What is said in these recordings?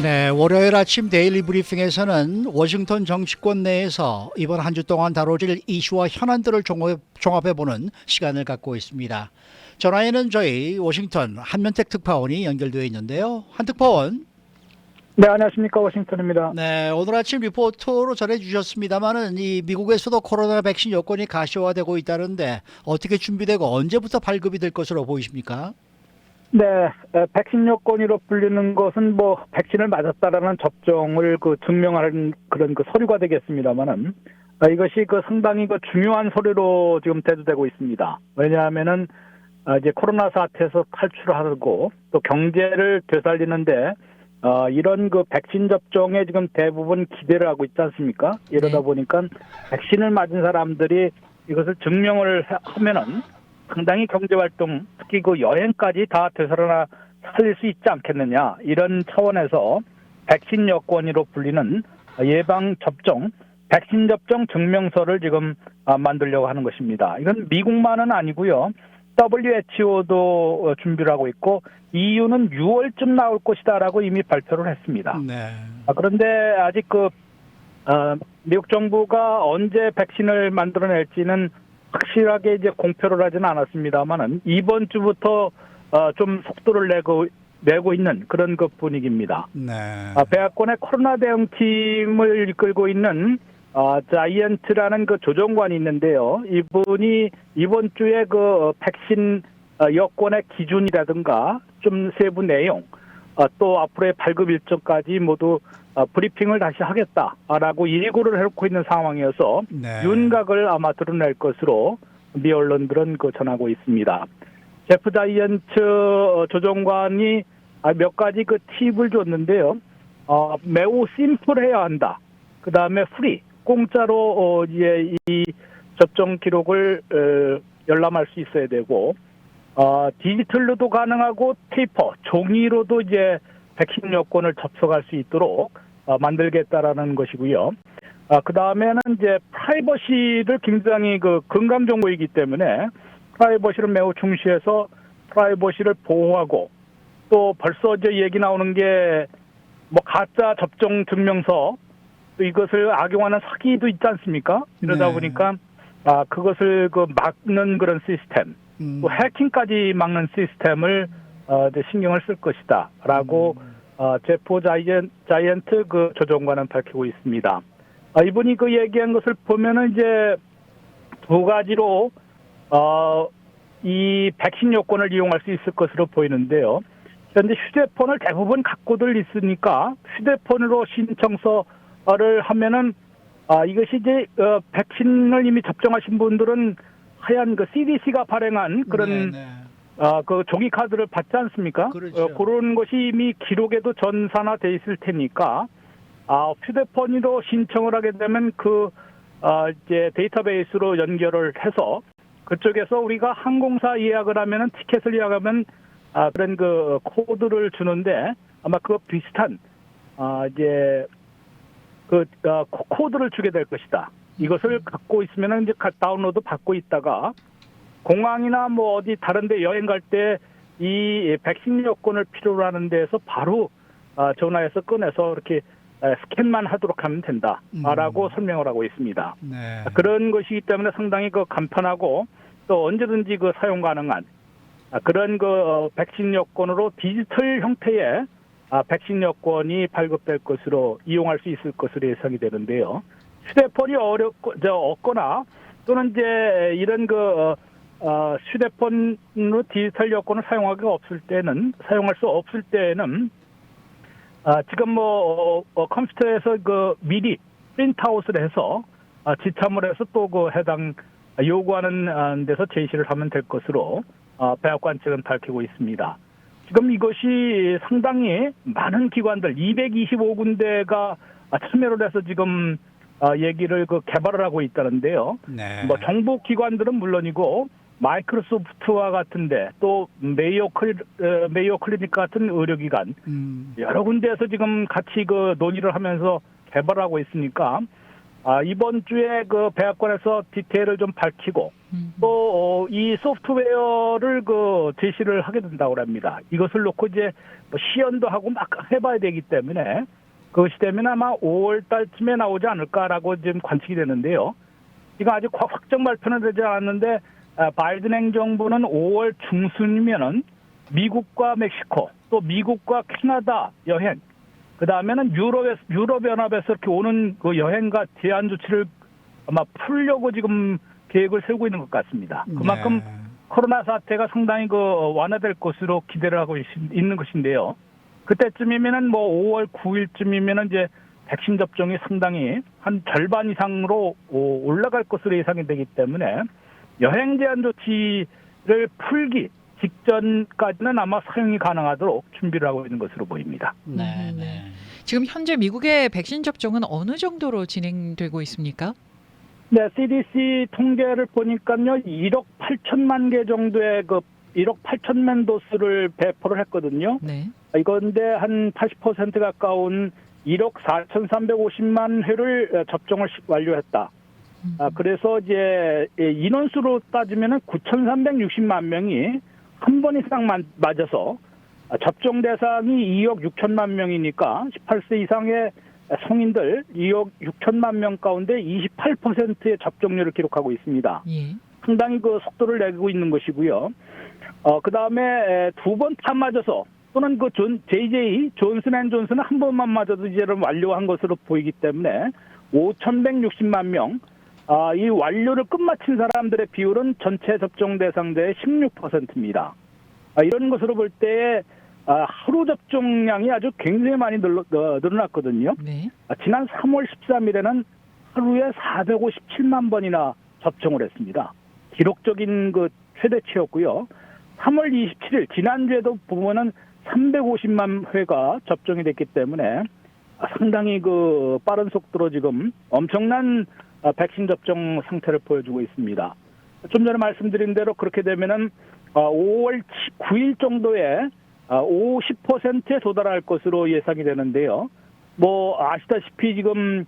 네, 월요일 아침 데일리 브리핑에서는 워싱턴 정치권 내에서 이번 한 주 동안 다뤄질 이슈와 현안들을 종합해보는 시간을 갖고 있습니다. 전화에는 저희 워싱턴 한면택 특파원이 연결되어 있는데요. 한 특파원, 네, 안녕하십니까. 워싱턴입니다. 네, 오늘 아침 리포터로 전해주셨습니다만은 이 미국에서도 코로나 백신 여건이 가시화되고 있다는데 어떻게 준비되고 언제부터 발급이 될 것으로 보이십니까? 네, 백신 여권으로 불리는 것은 뭐 백신을 맞았다라는 접종을 증명하는 그런 서류가 되겠습니다만은 이것이 상당히 중요한 서류로 지금 대두되고 있습니다. 왜냐하면은 이제 코로나 사태에서 탈출하고 또 경제를 되살리는데 이런 백신 접종에 지금 대부분 기대를 하고 있지 않습니까? 이러다 네. 보니까 백신을 맞은 사람들이 이것을 증명을 하면은 상당히 경제활동, 특히 여행까지 다 되살아나 살릴 수 있지 않겠느냐. 이런 차원에서 백신 여권으로 불리는 예방접종, 백신 접종 증명서를 지금 만들려고 하는 것입니다. 이건 미국만은 아니고요. WHO도 준비를 하고 있고 EU는 6월쯤 나올 것이다라고 이미 발표를 했습니다. 네. 그런데 아직 미국 정부가 언제 백신을 만들어낼지는 확실하게 이제 공표를 하지는 않았습니다만은 이번 주부터 좀 속도를 내고 있는 그런 분위기입니다. 네. 백악관의 코로나 대응팀을 이끌고 있는 자이언트라는 조정관이 있는데요. 이분이 이번 주에 백신 여권의 기준이라든가 좀 세부 내용 또 앞으로의 발급 일정까지 모두 브리핑을 다시 하겠다라고 예고를 해놓고 있는 상황이어서 네. 윤곽을 아마 드러낼 것으로 미 언론들은 전하고 있습니다. 제프 자이언트 조정관이 몇 가지 팁을 줬는데요. 매우 심플해야 한다. 그 다음에 프리, 공짜로 이제 이 접종 기록을 열람할 수 있어야 되고 디지털로도 가능하고 페이퍼, 종이로도 이제 백신 여권을 접속할 수 있도록 만들겠다라는 것이고요. 그 다음에는 이제 프라이버시를 굉장히 건강 정보이기 때문에 프라이버시를 매우 중시해서 프라이버시를 보호하고 또 벌써 이제 얘기 나오는 게 뭐 가짜 접종 증명서 또 이것을 악용하는 사기도 있지 않습니까? 이러다 네. 보니까 그것을 막는 그런 시스템, 또 해킹까지 막는 시스템을 이제 신경을 쓸 것이다라고 제프 자이언트 조정관은 밝히고 있습니다. 이분이 얘기한 것을 보면은 이제 두 가지로 이 백신 여권을 이용할 수 있을 것으로 보이는데요. 현재 휴대폰을 대부분 갖고들 있으니까 휴대폰으로 신청서를 하면은 이것이 이제 백신을 이미 접종하신 분들은 하얀 CDC가 발행한 그런 네. 종이 카드를 받지 않습니까? 그렇죠. 그런 것이 이미 기록에도 전산화돼 있을 테니까 휴대폰으로 신청을 하게 되면 이제 데이터베이스로 연결을 해서 그쪽에서 우리가 항공사 예약을 하면은 티켓을 예약하면 그런 코드를 주는데 아마 그거 비슷한 이제 코드를 주게 될 것이다. 이것을 갖고 있으면은 이제 다운로드 받고 있다가 공항이나 뭐 어디 다른데 여행 갈 때 이 백신 여권을 필요로 하는 데에서 바로 전화해서 꺼내서 이렇게 스캔만 하도록 하면 된다라고 설명을 하고 있습니다. 네. 그런 것이기 때문에 상당히 간편하고 또 언제든지 사용 가능한 그런 백신 여권으로 디지털 형태의 백신 여권이 발급될 것으로 이용할 수 있을 것으로 예상이 되는데요. 휴대폰이 없거나 또는 이제 이런 휴대폰으로 디지털 여권을 사용할 수 없을 때는 지금 컴퓨터에서 미리 프린트아웃을 해서 지참을 해서 또 해당 요구하는 데서 제시를 하면 될 것으로 백악관 측은 밝히고 있습니다. 지금 이것이 상당히 많은 기관들 225군데가 참여를 해서 지금 얘기를 개발을 하고 있다는데요. 네. 뭐 정부 기관들은 물론이고 마이크로소프트와 같은데 또 메이오 클리닉 같은 의료기관 여러 군데에서 지금 같이 논의를 하면서 개발하고 있으니까 이번 주에 그 백악관에서 디테일을 좀 밝히고 또 이 소프트웨어를 그 제시를 하게 된다고 합니다. 이것을 놓고 이제 뭐 시연도 하고 막 해봐야 되기 때문에 그것이 되면 아마 5월 달쯤에 나오지 않을까라고 지금 관측이 되는데요. 이거 아직 확정 발표는 되지 않았는데 바이든 행정부는 5월 중순이면은 미국과 멕시코 또 미국과 캐나다 여행 그 다음에는 유럽연합에서 이렇게 오는 그 여행과 제한 조치를 아마 풀려고 지금 계획을 세우고 있는 것 같습니다. 그만큼 네. 코로나 사태가 상당히 그 완화될 것으로 기대를 하고 있는 것인데요. 그때쯤이면은 뭐 5월 9일쯤이면은 이제 백신 접종이 상당히 한 절반 이상으로 올라갈 것으로 예상이 되기 때문에 여행 제한 조치를 풀기 직전까지는 아마 사용이 가능하도록 준비를 하고 있는 것으로 보입니다. 네, 네. 지금 현재 미국의 백신 접종은 어느 정도로 진행되고 있습니까? 네, CDC 통계를 보니까요, 1억 8천만 개 정도의 1억 8천만 도수를 배포를 했거든요. 네. 이건데 한 80% 가까운 1억 4,350만 회를 접종을 완료했다. 그래서 이제 인원수로 따지면은 9,360만 명이 한 번 이상 맞아서 접종 대상이 2억 6천만 명이니까 18세 이상의 성인들 2억 6천만 명 가운데 28%의 접종률을 기록하고 있습니다. 예. 상당히 그 속도를 내고 있는 것이고요. 그 다음에 두 번 다 맞아서 또는 그 JJ 존슨앤존슨은 한 번만 맞아도 이제는 완료한 것으로 보이기 때문에 5,160만 명. 이 완료를 끝마친 사람들의 비율은 전체 접종 대상자의 16%입니다. 이런 것으로 볼 때 하루 접종량이 아주 굉장히 많이 늘어났거든요. 네. 지난 3월 13일에는 하루에 457만 번이나 접종을 했습니다. 기록적인 그 최대치였고요. 3월 27일 지난주에도 보면은 350만 회가 접종이 됐기 때문에 상당히 그 빠른 속도로 지금 엄청난 백신 접종 상태를 보여주고 있습니다. 좀 전에 말씀드린 대로 그렇게 되면은 5월 9일 정도에 50%에 도달할 것으로 예상이 되는데요. 뭐 아시다시피 지금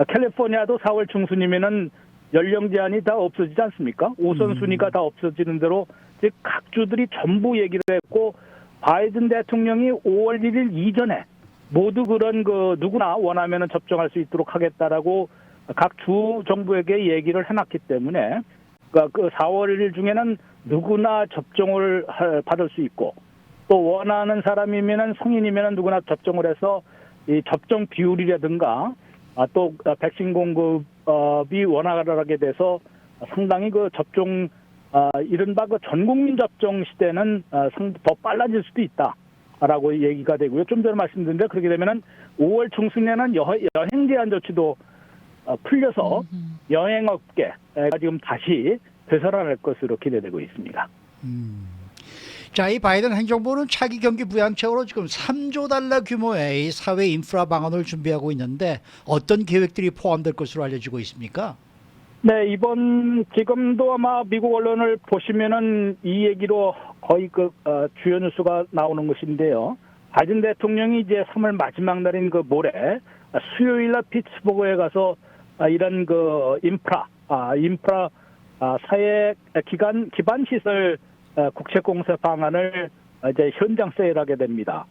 캘리포니아도 4월 중순이면은 연령 제한이 다 없어지지 않습니까? 5선 순위가 다 없어지는 대로 즉 각 주들이 전부 얘기를 했고 바이든 대통령이 5월 1일 이전에 모두 그런 그 누구나 원하면은 접종할 수 있도록 하겠다라고 각 주 정부에게 얘기를 해놨기 때문에 그 4월 1일 중에는 누구나 접종을 받을 수 있고 또 원하는 사람이면은 성인이면은 누구나 접종을 해서 이 접종 비율이라든가 또 백신 공급이 원활하게 돼서 상당히 그 접종 이른바 그 전국민 접종 시대는 더 빨라질 수도 있다라고 얘기가 되고요. 좀 전에 말씀드린 대로 그렇게 되면은 5월 중순에는 여행 제한 조치도 풀려서 여행업계가 지금 다시 되살아날 것으로 기대되고 있습니다. 자, 이 바이든 행정부는 차기 경기 부양책으로 지금 3조 달러 규모의 이 사회 인프라 방안을 준비하고 있는데 어떤 계획들이 포함될 것으로 알려지고 있습니까? 네, 지금도 아마 미국 언론을 보시면은 이 얘기로 거의 주요 뉴스가 나오는 것인데요. 바이든 대통령이 이제 3월 마지막 날인 그 모레 수요일 날 피츠버그에 가서 이런 그 인프라 사회 기반 시설 국채공사 방안을 이제 현장 세일하게 됩니다.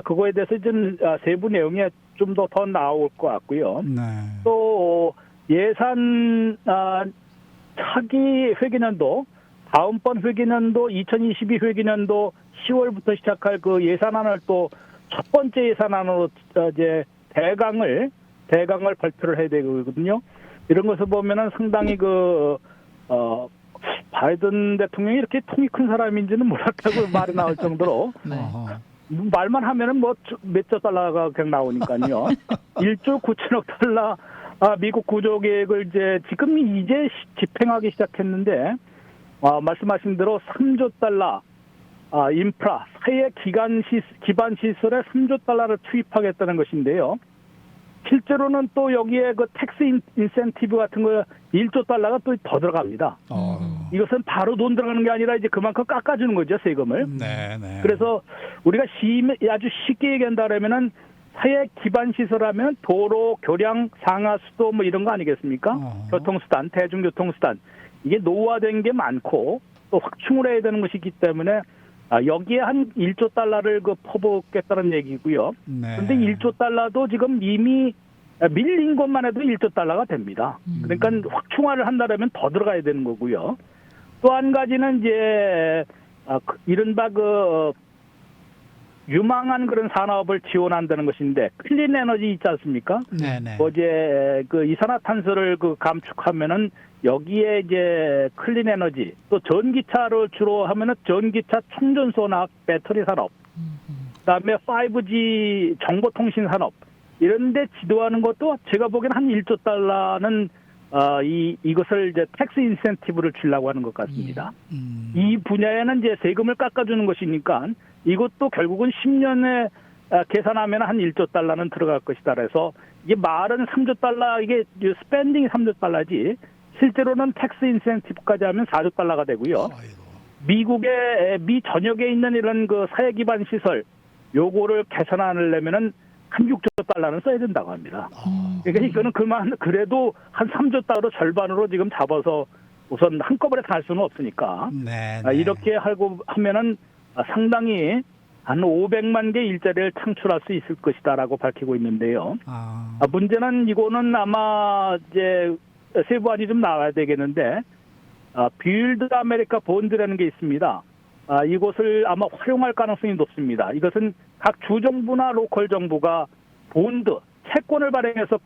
그거에 대해서 좀 세부 내용이 좀 더 나올 것 같고요. 네. 또 예산 차기 회계년도 다음번 회계년도 2022 회계년도 10월부터 시작할 그 예산안을 또 첫 번째 예산안으로 이제 대강을 발표를 해야 되거든요. 이런 것을 보면은 상당히 바이든 대통령이 이렇게 통이 큰 사람인지는 몰랐다고 말이 나올 정도로 네. 말만 하면은 뭐 몇조 달러가 그냥 나오니까요. 1조 9천억 달러 미국 구조 계획을 이제 집행하기 시작했는데 말씀하신 대로 3조 달러 인프라 사회 기반 시설에 3조 달러를 투입하겠다는 것인데요. 실제로는 또 여기에 그 텍스 인센티브 같은 거 1조 달러가 또 더 들어갑니다. 이것은 바로 돈 들어가는 게 아니라 이제 그만큼 깎아주는 거죠, 세금을. 네, 네. 그래서 우리가 아주 쉽게 얘기한다면은 사회 기반 시설하면 도로, 교량, 상하, 수도 뭐 이런 거 아니겠습니까? 교통수단, 대중교통수단 이게 노후화된 게 많고 또 확충을 해야 되는 것이기 때문에 여기에 한 1조 달러를 퍼붓겠다는 얘기고요. 네. 그런데 1조 달러도 지금 이미 밀린 것만 해도 1조 달러가 됩니다. 그러니까 확충화를 한다면 더 들어가야 되는 거고요. 또 한 가지는 이제 이른바 유망한 그런 산업을 지원한다는 것인데 클린 에너지 있지 않습니까? 네네. 어제 이산화탄소를 감축하면은 여기에 이제 클린 에너지 또 전기차를 주로 하면은 전기차 충전소나 배터리 산업, 그다음에 5G 정보통신 산업 이런데 지도하는 것도 제가 보기엔 한 1조 달러는 이것을 이제 텍스 인센티브를 주려고 하는 것 같습니다. 이 분야에는 이제 세금을 깎아주는 것이니까 이것도 결국은 10년에 계산하면 한 1조 달러는 들어갈 것이다. 그래서 이게 말은 3조 달러, 이게 스pen딩이 3조 달러지 실제로는 텍스 인센티브까지 하면 4조 달러가 되고요. 미 전역에 있는 이런 사회 기반 시설 요거를 개선하려면은 한 6조 달러는 써야 된다고 합니다. 그러니까 이거는 그래도 한 3조 달러 절반으로 지금 잡아서 우선 한꺼번에 다 할 수는 없으니까 이렇게 하면은 상당히 한 500만 개 일자리를 창출할 수 있을 것이다라고 밝히고 있는데요. 문제는 이거는 아마 이제 세부안이 좀 나와야 되겠는데 빌드 아메리카 본드라는 게 있습니다. 이것을 아마 활용할 가능성이 높습니다. 이것은 각 주정부나 로컬 정부가 본드, 채권을 발행해서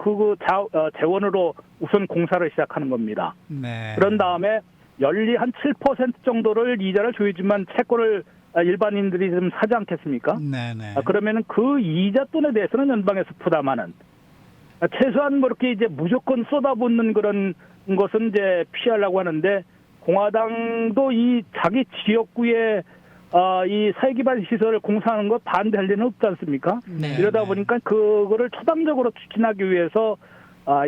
재원으로 우선 공사를 시작하는 겁니다. 네. 그런 다음에 연리 한 7% 정도를 이자를 줘야지만 채권을 일반인들이 좀 사지 않겠습니까? 네네. 그러면은 그 이자 돈에 대해서는 연방에서 부담하는, 최소한 뭐 이렇게 이제 무조건 쏟아붓는 그런 것은 이제 피하려고 하는데, 공화당도 이 자기 지역구에 이 사회기반 시설을 공사하는 거 반대할 리는 없지 않습니까? 네. 이러다 보니까 그거를 초당적으로 추진하기 위해서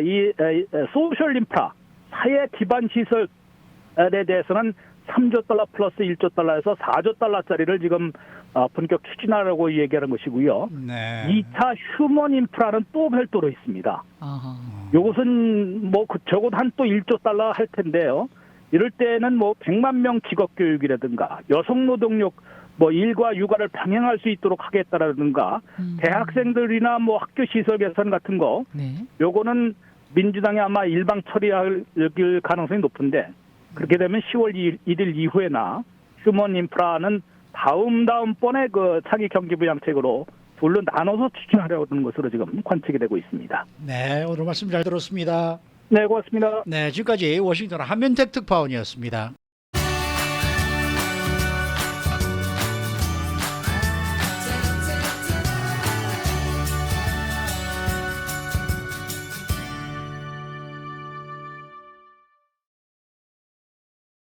이 소셜 인프라, 사회 기반 시설에 대해서는 3조 달러 플러스 1조 달러에서 4조 달러짜리를 지금 본격 추진하려고 얘기하는 것이고요. 네. 2차 휴먼 인프라는 또 별도로 있습니다. 이것은 뭐 적어도 한 또 1조 달러 할 텐데요. 이럴 때는 뭐 100만 명 직업 교육이라든가 여성 노동력 뭐 일과 육아를 병행할 수 있도록 하겠다라든가 대학생들이나 뭐 학교 시설 개선 같은 거 요거는 민주당이 아마 일방 처리할 가능성이 높은데, 그렇게 되면 10월 1일 이후에나 휴먼 인프라는 다음번에 차기 경기부양책으로 둘로 나눠서 추진하려는 것으로 지금 관측이 되고 있습니다. 네, 오늘 말씀 잘 들었습니다. 네, 고맙습니다. 네, 지금까지 워싱턴 한면택 특파원이었습니다.